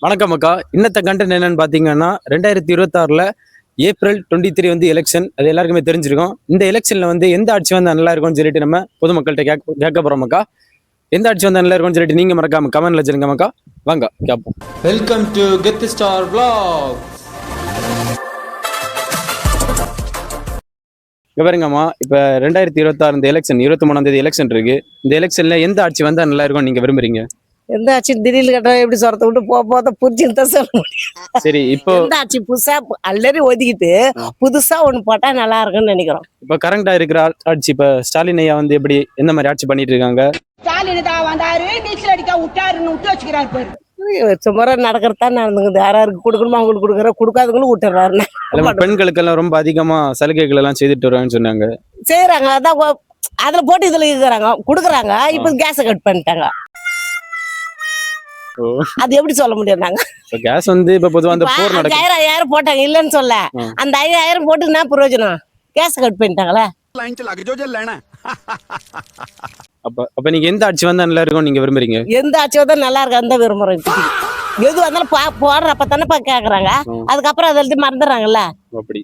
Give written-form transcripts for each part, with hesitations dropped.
வணக்கம் அக்கா. இன்னத்த கண்டென்ட் என்னன்னு பார்த்தீங்கன்னா 2026 ஏப்ரல் 23 வந்து எலெக்ஷன். அது எல்லாருக்குமே தெரிஞ்சிருக்கும். இந்த எலெக்ஷன்ல வந்து எந்த ஆட்சி வந்தால் நல்லா இருக்கும்னு சொல்லிட்டு நம்ம பொதுமக்கள்கிட்ட கேட்க போறோம் அக்கா. எந்த ஆட்சி வந்தால் நல்லா இருக்கும்னு சொல்லிட்டு நீங்க மறக்காம கமெண்ட்ல வச்சிருங்க மக்கா. வாங்க கேட்போம். Welcome to get star vlog. பாருங்கம்மா, இப்போ 2026 இந்த எலெக்ஷன் 23ஆம் தேதி எலெக்ஷன் இருக்கு. இந்த எலெக்ஷன்ல எந்த ஆட்சி வந்தால் நல்லா இருக்கும் நீங்க விரும்புறீங்க? எந்த ஆட்சி திடீர்னு கேட்டா எப்படி சொரத்தை விட்டு போத புரிஞ்சுன்னு தான் சொல்ல முடியும். சரி, இப்போ எந்த ஆட்சி புதுசா ஆல்ரெடி ஒதுக்கிட்டு புதுசா ஒண்ணு போட்டா நல்லா இருக்கும்னு நினைக்கிறோம். இப்போ கரண்டா இருக்கிற ஆட்சி, இப்போ ஸ்டாலின் ஐயா வந்து எப்படி எந்த மாதிரி ஆட்சி பண்ணிட்டு இருக்காங்க? ஸ்டாலின் தான் வந்தாரு, நீச்சல் அடிக்க விட்டாருன்னு விட்டு வச்சுக்கிறாரு பேரு. சுமாரா நடக்கிறதான் நடந்துங்குது. யாராருக்கு கொடுக்கணுமோ அவங்களுக்கு கொடுக்குற, கொடுக்காதவங்களும் விட்டுறாருன்னு. பெண்களுக்கு எல்லாம் ரொம்ப அதிகமா சலுகைகள் எல்லாம் செய்துட்டு வருவாங்கன்னு சொன்னாங்க. செய்யறாங்க, அதான் அதுல போட்டு இதுல இருக்கிறாங்க, கொடுக்குறாங்க. இப்ப கேஸை கட் பண்ணிட்டாங்க. அது எப்படி சொல்ல முடியும்? நாங்க கேஸ் வந்து இப்ப பொதுவா அந்த போர் நடக்குது. 5000 போட்டாங்க இல்லன்னு சொல்ல. அந்த 5000 போட்டு என்ன பிரயோஜனம்? கேஸ் கட் பண்ணிட்டாங்களே. அப்ப நீங்க எந்த ஆட்சி வந்தா நல்லா இருக்கும் நீங்க விரும்புறீங்க? எந்த ஆட்சி வந்தா நல்லா இருக்கு அந்த விரும்புறேன். எது வந்தாலும் போடுறப்ப தானே கேக்குறாங்க. அதுக்கப்புறம் அதை எழுதி மறந்துடுறாங்கல்ல. அப்படி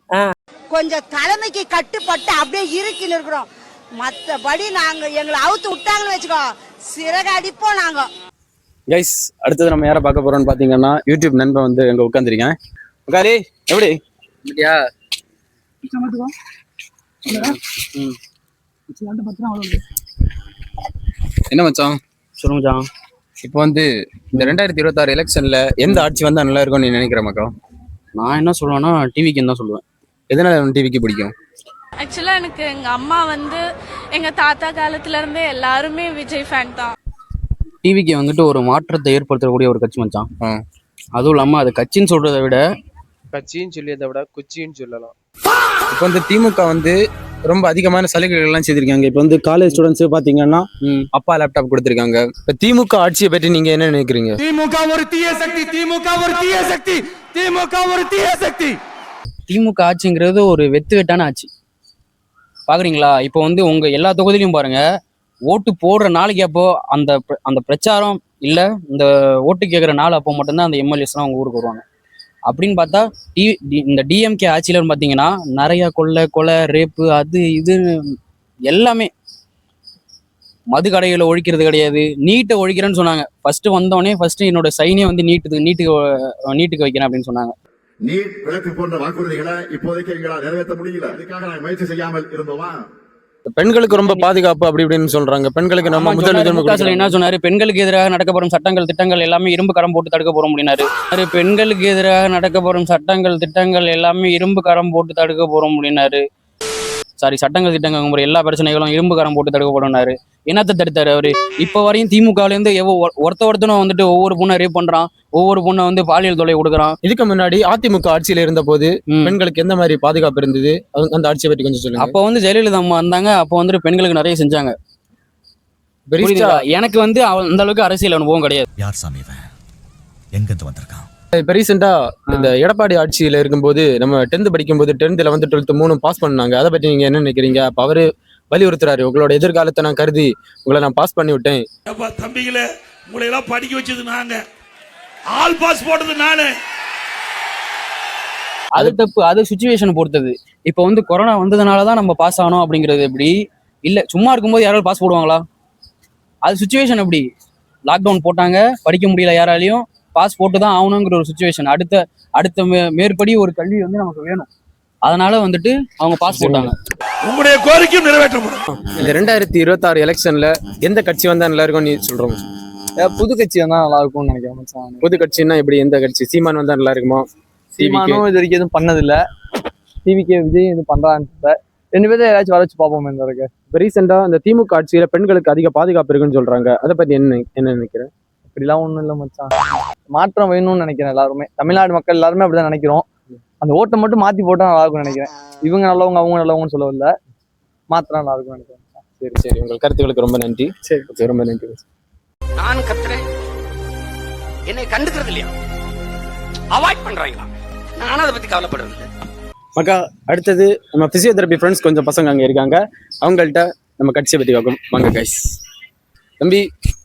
கொஞ்சம் தலைமைக்கு கட்டுப்பட்டு அப்படியே இருக்கின்னு இருக்கிறோம். மத்தபடி நாங்க எங்களை அவுத்து விட்டாங்கன்னு வச்சுக்கோ, சிறக அடிப்போம் நாங்க. கைஸ், அடுத்தது நம்ம யாரை பார்க்க போறோம்னு பாத்தீங்கன்னா யூடியூப் நண்பன் வந்து அங்க உட்காந்துருக்கேன். உட்காரி, எப்படி என்ன மச்சான் சொல்லு மச்சான். இப்போ வந்து இந்த 2026 எலெக்ஷன்ல எந்த ஆட்சி வந்தா நல்லா இருக்கும்னு நீ நினைக்கிற மக்கா? நான் என்ன சொல்லுவேன்னா டிவிக்கு தான் சொல்லுவேன். எதனால டிவிக்கு பிடிக்கும்? ஆக்சுவலா எனக்கு எங்க அம்மா வந்து எங்க தாத்தா காலத்துல இருந்தே எல்லாருமே விஜய் ஃபேன் தான். டிவிக்கு வந்துட்டு ஒரு மாற்றத்தை ஏற்படுத்தக்கூடிய ஒரு கட்சி மச்சான். அதுவும் இல்லாம அது கட்சின்னு சொல்றதை விட கட்சின்னு சொல்லியதை விட குச்சின்னு சொல்லலாம். இப்போ வந்து திமுக வந்து ரொம்ப அதிகமான சலுகைகள் எல்லாம் செய்திருக்காங்க. இப்போ வந்து காலேஜ் ஸ்டூடெண்ட்ஸ் பாத்தீங்கன்னா அப்பா லேப்டாப் கொடுத்திருக்காங்க. இப்போ திமுக ஆட்சியை பற்றி நீங்க என்ன நினைக்கிறீங்க? திமுக ஒரு தீய சக்தி, திமுக ஒரு தீய சக்தி, திமுக ஒரு தீய சக்தி. திமுக ஆட்சிங்கிறது ஒரு வெட்டான ஆட்சி. பாக்குறீங்களா? இப்போ வந்து உங்க எல்லா தொகுதியிலையும் பாருங்க, ஓட்டு போடுற நாளைக்கு அப்போ அந்த பிரச்சாரம் இல்ல, இந்த ஓட்டு கேட்குற நாள் அப்போ மட்டும்தான் அந்த எம்எல்ஏஸ்லாம் அவங்க ஊருக்கு வருவாங்க. அப்படின்னு பார்த்தா இந்த டிஎம்கே ஆட்சியில பார்த்தீங்கன்னா நிறைய கொலை ரேப்பு அது இது எல்லாமே. மது கடைகளை ஒழிக்கிறது கிடையாது, நீட்டை ஒழிக்கிறேன்னு சொன்னாங்க. ஃபர்ஸ்ட் வந்தோடனே என்னோட சைனே வந்து நீட்டுக்கு வைக்கிறேன் அப்படின்னு சொன்னாங்க. நீட் விலக்கு போன்ற வாக்குறுதிகளை இப்போதைக்கு எங்களால் நிறைவேற்ற முடியல. அதுக்காக நாங்கள் முயற்சி செய்யாமல் இருந்தோமா? பெண்களுக்கு ரொம்ப பாதுகாப்பு அப்படி இப்படின்னு சொல்றாங்க. பெண்களுக்கு நம்ம முதல் என்ன சொன்னாரு? பெண்களுக்கு எதிராக நடக்க போறோம் சட்டங்கள் திட்டங்கள் எல்லாமே இரும்பு கரம் போட்டு தடுக்க போறோம் அப்படின்னாரு. பெண்களுக்கு எதிராக நடக்க போறோம் சட்டங்கள் திட்டங்கள் எல்லாமே இரும்பு கரம் போட்டு தடுக்க போறோம் அப்படின்னாரு. சட்டங்கள் திட்டங்கள் எல்லா பிரச்சனைகளும் இரும்பு கரம் போட்டு தடுக்க போறோம்னாரு. என்னத்தை தடுத்தாரு அவரு? இப்ப வரையும் திமுகல இருந்து ஒருத்தனும் வந்துட்டு ஒவ்வொரு பொண்ணை ரேப் பண்றான், ஒவ்வொரு பொண்ணை வந்து பாலியல் தொல்லை கொடுக்குறான். இதுக்கு முன்னாடி அதிமுக ஆட்சியில இருந்த போது பெண்களுக்கு எந்த மாதிரி பாதுகாப்பு இருந்தது? அந்த ஆட்சியை பற்றி கொஞ்சம் சொல்லுங்க. அப்ப வந்து ஜெயலலிதா அம்மா வந்தாங்க, அப்ப வந்துட்டு பெண்களுக்கு நிறைய செஞ்சாங்க. எனக்கு வந்து அந்த அளவுக்கு அரசியல் அனுபவம் கிடையாது. யார் சாமி எங்க வந்திருக்கான்? இப்போ ரீசெண்டா இந்த எடப்பாடி ஆட்சியில இருக்கும்போது நம்ம 10th படிக்கும்போது 10th வந்து 12th 3 பாஸ் பண்ணாங்க. அதை பற்றி நீங்க என்ன நினைக்கிறீங்க? அப்ப அவரு வலியுறுத்துறாரு, உங்களோட எதிர்காலத்தை நான் கருதி உங்களை நான் பாஸ் பண்ணி விட்டேன். தம்பிகளே, உங்களை எல்லாம் படிக்க வச்சது நாங்க, ஆல் பாஸ் போட்டது நானு. அது தப்பு, அது சுச்சுவேஷன் பொறுத்தது. இப்போ வந்து கொரோனா வந்ததுனாலதான் நம்ம பாஸ் ஆனோம் அப்படிங்கிறது எப்படி இல்ல? சும்மா இருக்கும்போது யாராலும் பாஸ் போடுவாங்களா? அது சுச்சுவேஷன் எப்படி? லாக்டவுன் போட்டாங்க, படிக்க முடியல, யாராலையும் பாஸ் போட்டு தான் ஆகணுங்கிற ஒரு சுச்சுவேஷன். அடுத்த மேற்படி ஒரு கல்வி வந்து நமக்கு வேணும். அதனால வந்துட்டு அவங்க பாஸ் போட்டாங்க. உங்களுடைய கோரிக்கையும் நிறைவேற்றப்படும். இந்த 2026 எலெக்ஷன்ல எந்த கட்சி வந்தா நல்லா இருக்கும் நீ சொல்றோம்? புது கட்சி வந்தா நல்லா இருக்கும்னு நினைக்கிறேன். புது கட்சின்னா எப்படி? எந்த கட்சி? சீமான் வந்தா நல்லா இருக்குமா? சீமானும் இது வரைக்கும் எதுவும் பண்ணதில்லை. டிவிக்கே விஜய் இது பண்றான்னு 2 பேரும் ஏதாச்சும் வர வச்சு பார்ப்போம். இந்த இருக்கு இப்போ ரீசெண்டா இந்த திமுக ஆட்சியில பெண்களுக்கு அதிக பாதுகாப்பு இருக்குன்னு சொல்றாங்க. அதை பத்தி என்ன நினைக்கிறேன்? இப்படிலாம் ஒண்ணும் இல்லை மச்சான். மாற்றம் வேணும்னு நினைக்கிறேன். எல்லாருமே தமிழ்நாடு மக்கள் எல்லாருமே அப்படிதான் நினைக்கிறோம். அந்த ஓட்டை மட்டும் மாத்தி போட்டா நல்லா இருக்கும்னு நினைக்கிறேன். இவங்க நல்லவங்க அவங்க நல்லவங்கன்னு சொல்லவில்லை, மாத்திரம் நல்லா இருக்கும்னு நினைக்கிறேன். சரி, உங்கள் கருத்துக்களுக்கு ரொம்ப நன்றி. சரி, ரொம்ப நன்றி. நான் கத்துறேன், என்னை கண்டுக்கிறது இல்லையா? அவாய்ட் பண்றாங்களா? நானும் அதை பத்தி கவலைப்படுறது இல்லை மக்கா. அடுத்தது நம்ம பிசியோதெரபி ஃப்ரெண்ட்ஸ் கொஞ்சம் பசங்க அங்க இருக்காங்க, அவங்கள்ட்ட நம்ம கட்சியை பத்தி பார்க்கும். வாங்க கைஸ். தம்பி,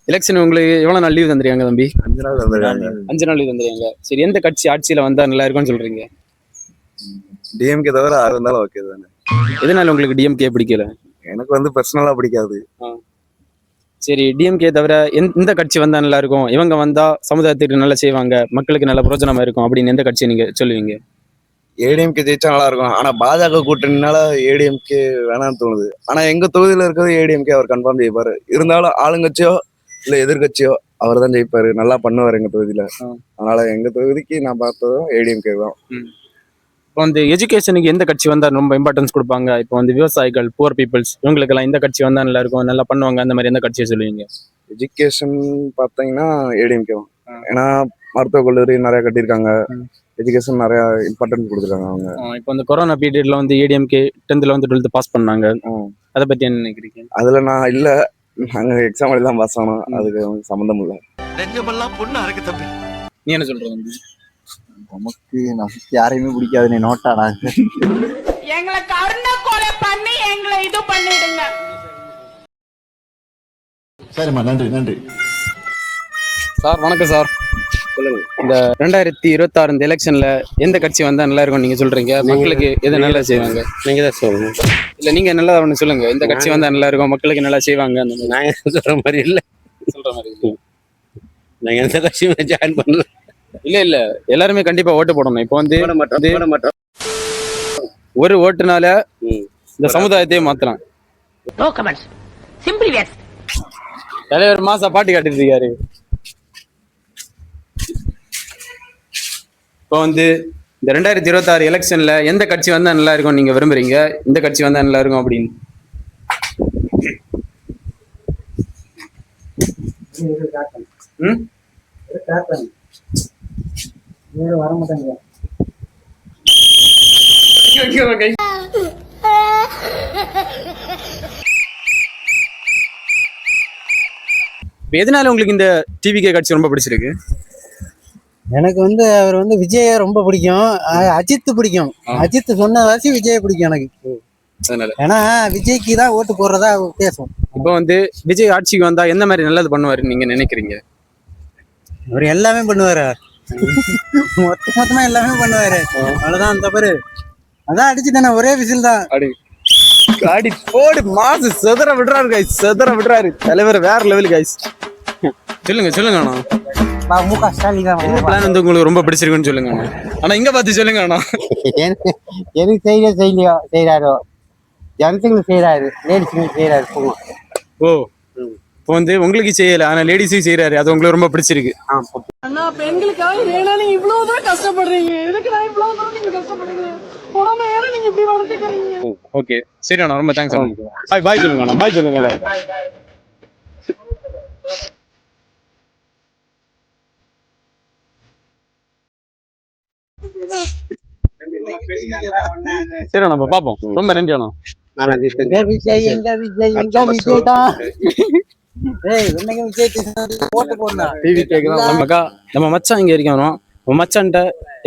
எலெக்ஷன் உங்களுக்கு எவ்வளவு நாள் லீவ் தந்துருக்காங்க தம்பி? 5 நாள் வந்திருக்காங்க. 5 நாள் லீவ் தந்துருக்காங்க. சரி, எந்த கட்சி ஆட்சியில வந்தா நல்லா இருக்கும்னு சொல்றீங்க? டிஎம்கே தவிர யாரு இருந்தாலும் ஓகே தானே. எதனால உங்களுக்கு டிஎம்கே பிடிக்கல? எனக்கு வந்து பர்சனலா பிடிக்காது. சரி, டிஎம்கே தவிர எந்த கட்சி வந்தா நல்லா இருக்கும், இவங்க வந்தா சமுதாயத்துக்கு நல்லா செய்வாங்க, மக்களுக்கு நல்ல பிரயோஜனமா இருக்கும் அப்படின்னு எந்த கட்சியை நீங்க சொல்லுவீங்க? ஏடிஎம்கே ஜெயிச்சா நல்லா இருக்கும். ஆனா பாஜக கூட்டணினால ஏடிஎம்கே வேணாம்னு தோணுது. ஆனா எங்க தொகுதியில இருக்கிறது ஏடிஎம்கே அவர் கன்ஃபார்ம் ஜெயிப்பாரு. இருந்தாலும் ஆளுங்கட்சியோ இல்ல எதிர்கட்சியோ அவர் தான் ஜெயிப்பாரு. நல்லா பண்ணுவார் எங்க தொகுதியில. அதனால எங்க தொகுதிக்கு நான் பார்த்ததும் ஏடிஎம்கே தான். இப்போ வந்து எஜுகேஷனுக்கு எந்த கட்சி வந்தா ரொம்ப இம்பார்ட்டன்ஸ் கொடுப்பாங்க? இப்போ வந்து விவசாயிகள், புவர் பீப்புள்ஸ், இவங்களுக்கெல்லாம் இந்த கட்சி வந்தா நல்லா இருக்கும், நல்லா பண்ணுவாங்க, அந்த மாதிரி எந்த கட்சியை சொல்லுவீங்க? எஜுகேஷன் பார்த்தீங்கன்னா ஏடிஎம்கே தான். ஏன்னா மருத்துவக் கல்லூரி நிறைய கட்டியிருக்காங்க. எஜுகேஷன் நிறைய இம்பார்ட்டன்ஸ் கொடுத்துருக்காங்க அவங்க. இப்போ இந்த கொரோனா பீரியட்ல வந்து ADMK 10th 11th 12th pass பண்ணாங்க. அதை பத்தி என்ன நினைக்கிறீங்க? அதுல நான் இல்ல, நாங்க எக்ஸாம் எழுதி தான் பாஸ் ஆனோம். அதுக்கு சம்மந்தம் இல்லை. நெஞ்சமெல்லாம் பொண்ணு அறக்கு தம்பி. நீ என்ன சொல்றது? நமக்கு யாரையுமே பிடிக்காது. நீ நோட்டாடா எங்களை கருணை கொலை பண்ணி எங்களை இது பண்ணிடுங்க. சரிம்மா, நன்றி நன்றி. சார் வணக்கம் சார். சொல்லுங்க. இந்த 2026 இந்த எலெக்ஷன்ல எந்த கட்சி வந்தா நல்லா இருக்கும் நீங்க சொல்றீங்க? மக்களுக்கு எது நல்லா செய்வாங்க? நீங்க தான் சொல்லணும். இல்ல நீங்க நல்லா ஒண்ணு சொல்லுங்க. இந்த கட்சி வந்தா நல்லா இருக்கும், மக்களுக்கு நல்லா செய்வாங்க அந்த மாதிரி. நான் சொல்ற மாதிரி இல்ல. சொல்ற மாதிரி இல்ல. நாங்க எந்த கட்சியுமே ஜாயின் பண்ணல. இல்ல எல்லாருமே கண்டிப்பா ஓட்டு போடணும். இப்போ வந்து போட மாட்டோம். ஒரு ஓட்டுனால இந்த சமுதாயத்தையே மாத்தலாம். No comments. Simply waste. தலைவர் மாசா பாட்டு காட்டிட்டு இருக்காரு. இப்போ வந்து இந்த 2026 எலெக்ஷன்ல எந்த கட்சி வந்தா நல்லா இருக்கும் நீங்க விரும்புறீங்க? இந்த கட்சி வந்தா நல்லா இருக்கும் அப்படின்னு. வர மாட்டாங்க. எதனால உங்களுக்கு இந்த டிவிகே கட்சி ரொம்ப பிடிச்சிருக்கு? எனக்கு வந்து அவர் வந்து விஜய ரொம்ப பிடிக்கும். அஜித் பிடிக்கும். அஜித் சொன்ன வாசி விஜய் பிடிக்கும் எனக்கு. அதனால ஏன்னா விஜய்க்கு தான் ஓட்டு போடுறதா பேசும். இப்போ வந்து விஜய் ஆட்சிக்கு வந்தா எந்த மாதிரி நல்லது பண்ணுவாரு நீங்க நினைக்கிறீங்க? அவர் எல்லாமே பண்ணுவாரு. மொத்தமா எல்லாமே பண்ணுவாரு. அவ்வளவுதான். அந்த பேரு அதான் அடிச்சுட்டானே, ஒரே விசில் தான். அடி போடு மாசு செதற விடுறாரு கைஸ், செதற விடுறாரு. தலைவர் வேற லெவல் கைஸ். சொல்லுங்க அண்ணா. முக ஸ்டாலின் தான். என்ன பிளான் வந்து உங்களுக்கு ரொம்ப பிடிச்சிருக்குன்னு சொல்லுங்க அண்ணா. ஆனா இங்க பார்த்து சொல்லுங்க அண்ணா. எனக்கு செய்யறாரோ ஜனத்துக்கு செய்யறாரு, லேடிஸுக்கு செய்யறாரு. ஓ, இப்போ வந்து உங்களுக்கு செய்யல, ஆனா லேடிஸும் செய்யறாரு. அது உங்களுக்கு ரொம்ப பிடிச்சிருக்கு. அண்ணா, பெண்களுக்காக ஏன்னா நீங்க இவ்வளவு தூரம் கஷ்டப்படுறீங்க. எதுக்கு நான் இவ்வளவு தூரம் நீங்க கஷ்டப்படுறீங்க? உடம்பு ஏற நீங்க இப்படி வளர்த்துக்கிறீங்க. ஓகே, சரி அண்ணா, ரொம்ப தேங்க்ஸ் அண்ணா. பாய் சொல்லுங்க அண்ணா. பாய் சொல்லுங்க. சரி அண்ணா, பாப்போம். ரொம்ப நன்றி அண்ணா. நம்ம மச்சான் இங்க இருக்கணும். மச்சான்ட்ட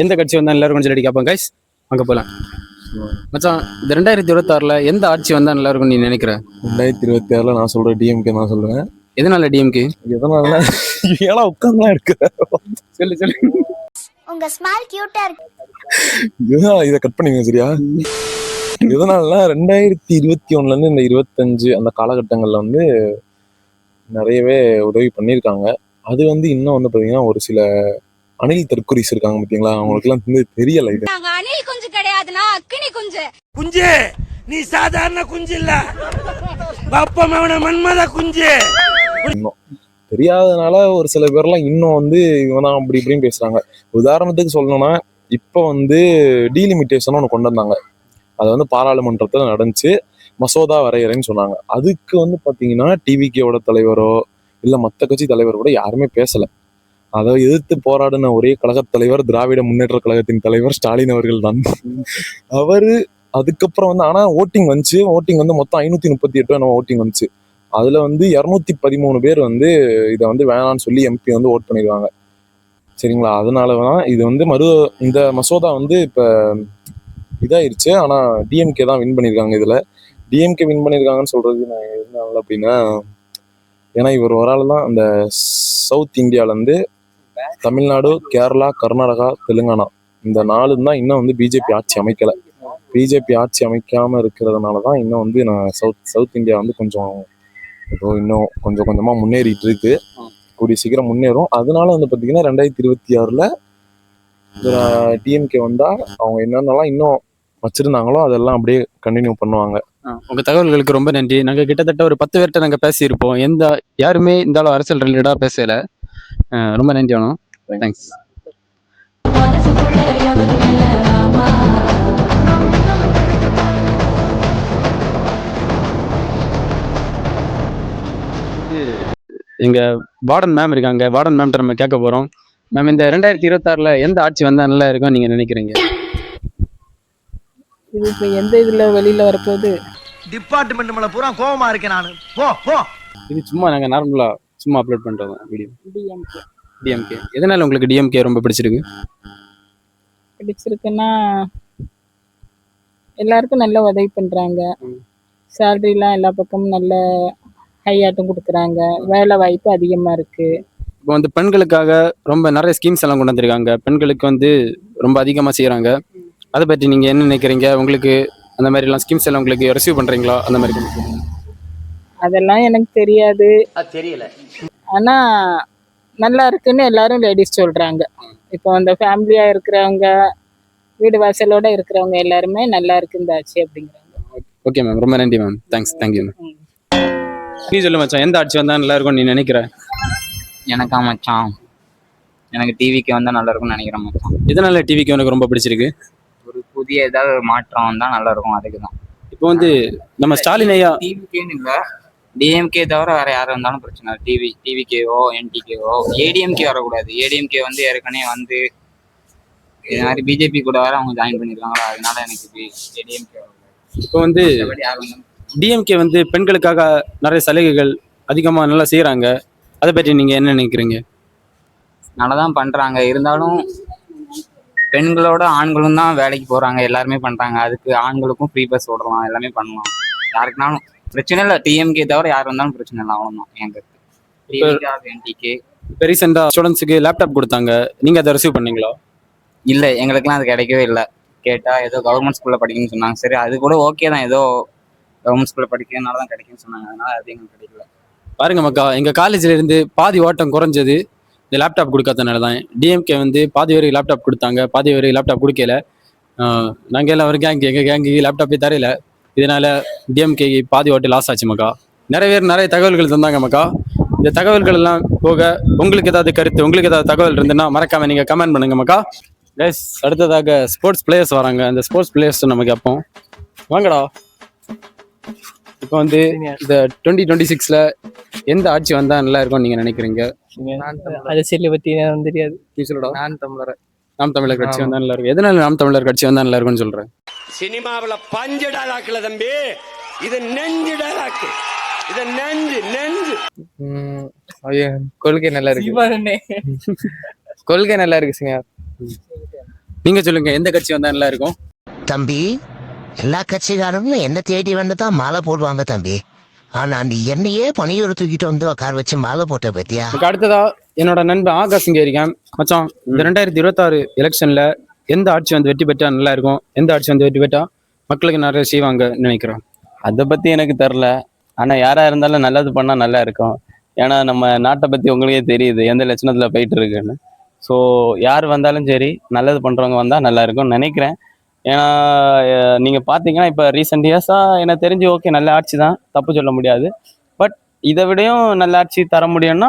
எந்த கட்சி வந்தா நல்லா இருக்கும் சொல்லி கேட்போம் கைஸ். அங்க போலாம். மச்சான், இந்த 2026 எந்த ஆட்சி வந்தா நல்லா இருக்கும் நீ நினைக்கிற? 2026 நான் சொல்றேன் டிஎம்கே நான் சொல்லுவேன். எதனால டிஎம்கே? எதனால ஏன்னா உட்கார்ந்துலாம் இருக்கு. சொல்லு. உங்க ஸ்மைல் கியூட்டா இருக்கு. இதை கட் பண்ணிங்க சரியா? எதனால 2021 இருந்து இந்த 25 அந்த காலகட்டங்கள்ல வந்து நிறையவே உதவி பண்ணியிருக்காங்க. அது வந்து இன்னும் வந்து பாத்தீங்கன்னா ஒரு சில அணில் தற்குறிஸ் இருக்காங்க பாத்தீங்களா, அவங்களுக்கு எல்லாம் வந்து தெரியல. இது அணில் குஞ்சு கிடையாதுன்னா அக்கினி குஞ்சு. குஞ்சு நீ சாதாரண குஞ்சு இல்ல, அப்பமவன மன்மத குஞ்சு. இன்னும் தெரியாதனால ஒரு சில பேர்லாம் இன்னும் வந்து இவங்க தான் அப்படி இப்படின்னு பேசுறாங்க. உதாரணத்துக்கு சொல்லணும்னா, இப்போ வந்து டீலிமிட்டேஷன் ஒன்று கொண்டு வந்தாங்க. அது வந்து பாராளுமன்றத்தில் நடந்துச்சு. மசோதா வரையறைன்னு சொன்னாங்க. அதுக்கு வந்து பார்த்தீங்கன்னா டிவிகேவோட தலைவரோ இல்லை மற்ற கட்சி தலைவர் கூட யாருமே பேசலை. அதை எதிர்த்து போராடின ஒரே கழகத் தலைவர் திராவிட முன்னேற்ற கழகத்தின் தலைவர் ஸ்டாலின் அவர்கள் தான். அவரு அதுக்கப்புறம் வந்து ஆனால் ஓட்டிங் வந்துச்சு. ஓட்டிங் வந்து மொத்தம் 538 நம்ம ஓட்டிங் வந்துச்சு. அதுல வந்து 213 பேர் வந்து இதை வந்து வேணான்னு சொல்லி எம்பி வந்து ஓட் பண்ணிடுவாங்க. சரிங்களா? அதனாலதான் இது வந்து இந்த மசோதா வந்து இப்ப இதாயிருச்சு. ஆனா டிஎம்கே தான் வின் பண்ணியிருக்காங்க. இதுல டிஎம்கே வின் பண்ணியிருக்காங்கன்னு சொல்றது நான் எதனால அப்படின்னா, ஏன்னா இவர் ஒரு ஆள் தான் அந்த சவுத் இந்தியாவிலேருந்து தமிழ்நாடு, கேரளா, கர்நாடகா, தெலுங்கானா இந்த 4 தான் இன்னும் வந்து பிஜேபி ஆட்சி அமைக்கலை. பிஜேபி ஆட்சி அமைக்காமல் இருக்கிறதுனால தான் இன்னும் வந்து நான் சவுத் இந்தியா வந்து கொஞ்சம் ஏதோ இன்னும் கொஞ்சம் கொஞ்சமாக முன்னேறிட்டு இருக்கு. கூடிய சீக்கிரம் முன்னேறும். அதனால வந்து பார்த்தீங்கன்னா 2026 டிஎம்கே வந்தால் அவங்க என்னென்னலாம் இன்னும் வச்சுருந்தாங்களோ அதெல்லாம் அப்படியே கண்டினியூ பண்ணுவாங்க. உங்க தகவல்களுக்கு ரொம்ப நன்றி. நாங்க கிட்டத்தட்ட ஒரு 10 பேர்கிட்ட நாங்க பேசியிருப்போம். யாருமே இந்த அளவு அரசியல் ரிலேட்டடா பேசல. ரொம்ப நன்றி வேணும். தேங்க்ஸ். எங்க வார்டன் மேம் இருக்காங்க. வார்டன் மேம்கிட்ட நம்ம கேட்க போறோம். மேம், இந்த 2026 எந்த ஆட்சி வந்தா நல்லா இருக்கும் நீங்க நினைக்கிறீங்க? இது இப்ப எந்த இதுல வெளியில வரப்போகுது? டிபார்ட்மெண்ட் மேல பூரா கோவமா இருக்கேன் நானு. போ இது சும்மா நாங்க நார்மலா சும்மா அப்லோட் பண்றோம் வீடியோ. DMK DMK. எதனால உங்களுக்கு டிஎம்கே ரொம்ப பிடிச்சிருக்கு? பிடிச்சிருக்குன்னா எல்லாருக்கும் நல்ல உதவி பண்றாங்க. சேலரிலாம் எல்லா பக்கமும் நல்ல ஹையாட்டும் கொடுக்குறாங்க. வேலை வாய்ப்பு அதிகமா இருக்கு. இப்போ வந்து பெண்களுக்காக ரொம்ப நிறைய ஸ்கீம்ஸ் எல்லாம் கொண்டு வந்திருக்காங்க. பெண்களுக்கு வந்து ரொம்ப அதிகமாக செய்கிறாங்க. அதை பற்றி நீங்கள் என்ன நினைக்கிறீங்க? உங்களுக்கு அந்த மாதிரிலாம் ஸ்கீம்ஸ் எல்லாம் உங்களுக்கு ரிசீவ் பண்ணுறீங்களா? அந்த மாதிரி அதெல்லாம் எனக்கு தெரியாது. தெரியல. ஆனா நல்லா இருக்குன்னு எல்லாரும் லேடிஸ் சொல்றாங்க. இப்போ அந்த ஃபேமிலியா இருக்கிறவங்க, வீடு வாசலோட இருக்கிறவங்க எல்லாருமே நல்லா இருக்கு இந்த ஆட்சி அப்படிங்கிறாங்க. ஓகே மேம், ரொம்ப நன்றி மேம். Thank you ma'am. நீ சொல்லு மச்சான், எந்த ஆட்சி வந்தால் நல்லா இருக்கும் நீ நினைக்கிற? எனக்கா மச்சான், எனக்கு டிவிக்கு வந்தால் நல்லா இருக்கும்னு நினைக்கிறேன் மச்சான். இதனால டிவிக்கு எனக்கு ரொம்ப பிடிச்சிருக்கு. ஒரு புதிய ஏதாவது ஒரு மாற்றம் வந்தால் நல்லா இருக்கும். அதுக்கு தான் இப்போ வந்து நம்ம ஸ்டாலின் ஐயா டிவிக்கேன்னு இல்லை, டிஎம்கே தவிர வேற யாரும் வந்தாலும் பிரச்சனை. டிவிகேவோ என்டிகேவோ ஏடிஎம்கே வரக்கூடாது. ஏடிஎம்கே வந்து ஏற்கனவே வந்து இது மாதிரி பிஜேபி கூட வேற அவங்க ஜாயின் பண்ணியிருக்காங்களா, அதனால எனக்கு ஏடிஎம்கே வரக்கூடாது. இப்போ வந்து டிஎம்கே வந்து பெண்களுக்காக நிறைய சலுகைகள் அதிகமாக நல்லா செய்கிறாங்க. அதை பற்றி நீங்கள் என்ன நினைக்கிறீங்க? நல்லா தான் பண்ணுறாங்க. இருந்தாலும் பெண்களோட ஆண்களும் தான் வேலைக்கு போகிறாங்க, எல்லாருமே பண்ணுறாங்க. அதுக்கு ஆண்களுக்கும் ஃப்ரீ பஸ் ஓடலாம், எல்லாமே பண்ணலாம். யாருக்குனாலும் பிரச்சனை இல்லை. டிஎம்கே தவிர யார் வந்தாலும் பிரச்சனை இல்லை, அவ்வளோதான் என் கருத்து. என்டிகே இப்போ ரீசெண்டாக ஸ்டூடெண்ட்ஸுக்கு லேப்டாப் கொடுத்தாங்க. நீங்கள் அதை ரிசீவ் பண்ணீங்களா? இல்லை, எங்களுக்குலாம் அது கிடைக்கவே இல்லை. கேட்டால் ஏதோ கவர்மெண்ட் ஸ்கூலில் படிக்கணும்னு சொன்னாங்க. சரி, அது கூட ஓகே தான், ஏதோ கவர்மெண்ட் ஸ்கூலில் படிக்கிறதுனால தான் கிடைக்கும்னு சொன்னாங்க. அதனால அது எங்களுக்கு கிடைக்கல. பாருங்க மக்கா, எங்கள் காலேஜில் இருந்து பாதி ஓட்டம் குறைஞ்சது இந்த லேப்டாப் கொடுக்காதனால தான். டிஎம்கே வந்து பாதி வரைக்கும் லேப்டாப் கொடுத்தாங்க, பாதி வரைக்கும் லேப்டாப் கொடுக்கல. நாங்கள் எல்லாம் ஒரு எங்கள் கேங்குக்கு லேப்டாப்பே தரையில. இதனால டிஎம்கே பாதி ஓட்டு லாஸ் ஆச்சு மக்கா. நிறைய பேர் நிறைய தகவல்கள் தந்தாங்க மக்கா. இந்த தகவல்கள் எல்லாம் போக உங்களுக்கு ஏதாவது கருத்து, உங்களுக்கு ஏதாவது தகவல் இருந்துன்னா மறக்காம நீங்கள் கமெண்ட் பண்ணுங்க மக்கா. கைஸ், அடுத்ததாக ஸ்போர்ட்ஸ் பிளேயர்ஸ் வராங்க. அந்த ஸ்போர்ட்ஸ் பிளேயர்ஸ் நம்ம கேட்போம். வாங்கடா. இப்போ வந்து இந்த 2026 எந்த ஆட்சி வந்தா நல்லா இருக்கும் நீங்க நினைக்கிறீங்க? அரசியலை பத்தி எனக்கு தெரியாது. நீ சொல்லுடா. நாம் தமிழர் கட்சி வந்தா நல்லா இருக்கும். எதனால நாம் தமிழர் கட்சி வந்தா நல்லா இருக்கும்னு சொல்றேன்? சினிமாவில் பஞ்சு டாலாக்குல தம்பி, இது நெஞ்சு டாலாக்கு. இது நெஞ்சு கொள்கை நல்லா இருக்கு. கொள்கை நல்லா இருக்கு சினியா. நீங்க சொல்லுங்க, எந்த கட்சி வந்தா நல்லா இருக்கும்? தம்பி, எல்லா கட்சிக்காரங்களும் என்ன தேடி வந்துதான் மாலை போடுவாங்க தம்பி. ஆனா அந்த என்னையே பணியூர் தூக்கிட்டு வந்து உட்கார வச்சு மாலை போட்ட பத்தியா. அடுத்ததா என்னோட நண்பன் ஆகாஷ் இங்க இருக்கேன். மச்சான், இந்த 2026 எலெக்ஷன்ல எந்த ஆட்சி வந்து வெற்றி பெற்றா நல்லா இருக்கும், எந்த ஆட்சி வந்து வெற்றி பெற்றா மக்களுக்கு நிறைய செய்வாங்க நினைக்கிறோம்? அதை பற்றி எனக்கு தெரில. ஆனால் யாராக இருந்தாலும் நல்லது பண்ணால் நல்லா இருக்கும். ஏன்னா நம்ம நாட்டை பற்றி உங்களுக்கே தெரியுது எந்த லட்சணத்தில் போயிட்டு இருக்குன்னு. ஸோ யார் வந்தாலும் சரி, நல்லது பண்ணுறவங்க வந்தால் நல்லா இருக்கும்னு நினைக்கிறேன். ஏன்னா நீங்கள் பார்த்தீங்கன்னா இப்போ ரீசெண்ட் இயர்ஸாக எனக்கு தெரிஞ்சு ஓகே நல்ல ஆட்சி தான், தப்பு சொல்ல முடியாது. பட் இதை விடையும் நல்ல ஆட்சி தர முடியும்னா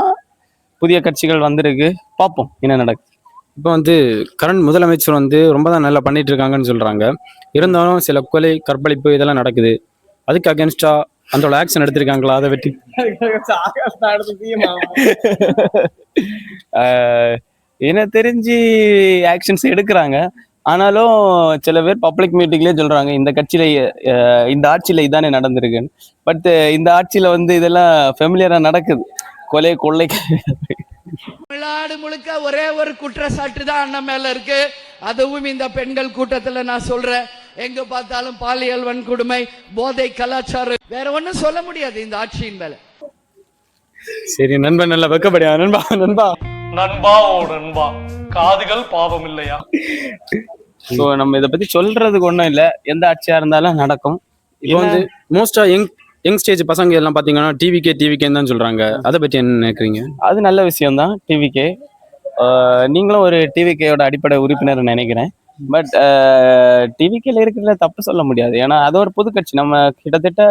புதிய கட்சிகள் வந்திருக்கு, பார்ப்போம் என்ன நடக்குது. இப்போ வந்து கரண்ட் முதலமைச்சர் வந்து ரொம்ப தான் நல்லா பண்ணிட்டு இருக்காங்கன்னு சொல்கிறாங்க. இருந்தாலும் சில கொலை, கற்பழிப்பு இதெல்லாம் நடக்குது. அதுக்கு அகேன்ஸ்டா அந்த ஆக்ஷன் எடுத்திருக்காங்களா? அதை வெட்டி எனக்கு தெரிஞ்சு ஆக்ஷன்ஸ் எடுக்கிறாங்க. ஆனாலும் சில பேர் பப்ளிக் மீட்டிங்லேயே சொல்கிறாங்க இந்த கட்சியில் இந்த ஆட்சியில் இதானே நடந்திருக்குன்னு. பட் இந்த ஆட்சியில் வந்து இதெல்லாம் ஃபெமிலியராக நடக்குது, கொலை கொள்ளை. தமிழ்நாடு முழுக்க ஒரே ஒரு குற்றச்சாட்டு தான் அண்ணன் மேல இருக்கு. அதுவும் இந்த பெண்கள் கூட்டத்துல நான் சொல்றேன், எங்க பார்த்தாலும் பாலியல் வன்கொடுமை, போதை கலாச்சாரம், வேற ஒண்ணும் சொல்ல முடியாது இந்த ஆட்சியின் மேல. சரி நண்பன், நல்லா வெக்கப்படியா நண்பா. நண்பா நண்பா ஓ நண்பா, காதுகள் பாவம் இல்லையா? ஸோ நம்ம இதை பத்தி சொல்றதுக்கு ஒன்றும் இல்லை, எந்த ஆட்சியா இருந்தாலும் நடக்கும். இப்போ வந்து மோஸ்டா யங் ஸ்டேஜ் பசங்க எல்லாம் பாத்தீங்கன்னா டிவிகேன்னு தான் சொல்றாங்க. அதை பத்தி என்ன நினைக்கிறீங்க? அது நல்ல விஷயம்தான். டிவிகே நீங்களும் ஒரு டிவிகேயோட அடிப்படை உறுப்பினர் நினைக்கிறேன். பட் டிவிகேல இருக்கிறதுல தப்பு சொல்ல முடியாது. ஏன்னா அது ஒரு புது கட்சி. நம்ம கிட்டத்தட்ட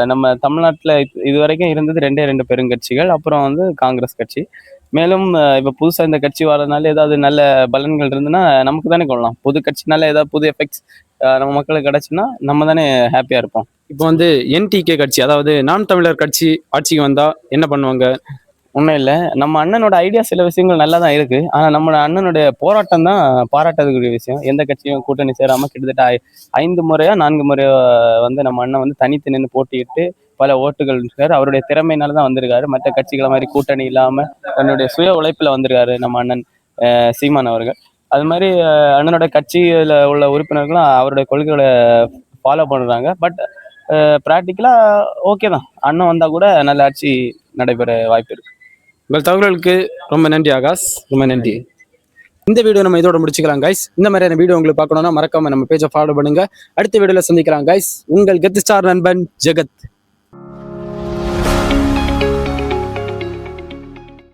நம்ம தமிழ்நாட்டில் இது வரைக்கும் இருந்தது 2 பெருங்கட்சிகள், அப்புறம் வந்து காங்கிரஸ் கட்சி. மேலும் இப்போ புதுசாக இந்த கட்சி வரதுனால ஏதாவது நல்ல பலன்கள் இருந்துன்னா நமக்கு தானே கொள்ளலாம். புது கட்சினால ஏதாவது புது எஃபெக்ட்ஸ் நம்ம மக்களுக்கு கிடைச்சுன்னா நம்ம தானே ஹாப்பியாக இருப்போம். இப்போ வந்து என்டிகே கட்சி, அதாவது நாம் தமிழர் கட்சி ஆட்சிக்கு வந்தா என்ன பண்ணுவாங்க? ஒன்றும் இல்லை, நம்ம அண்ணனோட ஐடியா சில விஷயங்கள் நல்லா தான் இருக்குது. ஆனால் நம்ம அண்ணனுடைய போராட்டம் தான் பாராட்டதுக்குரிய விஷயம். எந்த கட்சியும் கூட்டணி சேராமல் கிட்டத்தட்ட 5 முறையோ 4 முறையோ வந்து நம்ம அண்ணன் வந்து தனித்து நின்று போட்டியிட்டு பல ஓட்டுகள் இருக்காரு. அவருடைய திறமையினால தான் வந்திருக்காரு. மற்ற கட்சிகளை மாதிரி கூட்டணி இல்லாமல் தன்னுடைய சுய உழைப்பில் வந்திருக்காரு நம்ம அண்ணன் சீமான் அவர்கள். அது மாதிரி அண்ணனோட கட்சியில் உள்ள உறுப்பினர்களும் அவருடைய கொள்கைகளை ஃபாலோ பண்ணுறாங்க. பட் ப்ராக்டிக்கலாக ஓகே தான், அண்ணன் வந்தால் கூட நல்ல ஆட்சி நடைபெற வாய்ப்பு இருக்குது. உங்கள் தகவல்களுக்கு ரொம்ப நன்றி ஆகாஷ், ரொம்ப நன்றி. இந்த வீடியோ நம்ம இதோட முடிச்சுக்கலாம் கைஸ். இந்த மாதிரியான வீடியோ உங்களுக்கு பார்க்கணும்னா மறக்காம நம்ம பேஜை ஃபாலோ பண்ணுங்க. அடுத்த வீடியோல சந்திக்கலாம் கைஸ். உங்கள் கெத்து ஸ்டார் நண்பன் ஜெகத்.